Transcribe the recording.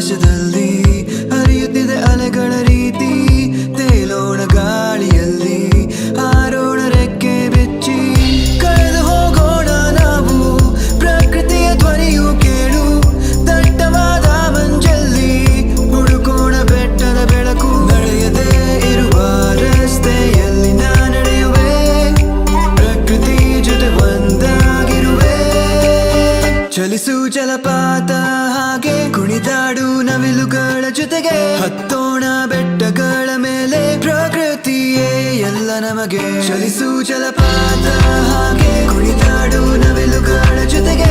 ಆಕಾಶದಲ್ಲಿ ಹರಿಯುತ್ತಿದೆ ಅಲೆಗಳ ರೀತಿ ತೇಲೋಣ ಗಾಳಿಯಲ್ಲಿ ಹಾರೋಣ ರೆಕ್ಕೆ ಬೆಚ್ಚಿ ಕಳೆದು ಹೋಗೋಣ ನಾವು ಪ್ರಕೃತಿಯ ಧ್ವನಿಯು ಕೇಳು ದಟ್ಟವಾದ ಮಂಜಲ್ಲಿ ಹುಡುಕೋಣ ಬೆಟ್ಟದ ಬೆಳಕು ನಡೆಯದೆ ಇರುವ ರಸ್ತೆಯಲ್ಲಿ ನಾ ನಡೆಯುವೆ ಪ್ರಕೃತಿ ಜೊತೆ ಒಂದಾಗಿರುವೆ ಚಲಿಸು ಜಲಪಾತ ಹಾಗೆ ಕುಣಿದಾಡು ನವಿಲುಗಳ ಜೊತೆಗೆ ಹತ್ತೋಣ ಬೆಟ್ಟಗಳ ಮೇಲೆ ಪ್ರಕೃತಿಯೇ ಎಲ್ಲ ನಮಗೆ ಚಲಿಸು ಜಲಪಾತ ಹಾಗೆ ಕುಣಿದಾಡು ನವಿಲುಗಳ ಜೊತೆಗೆ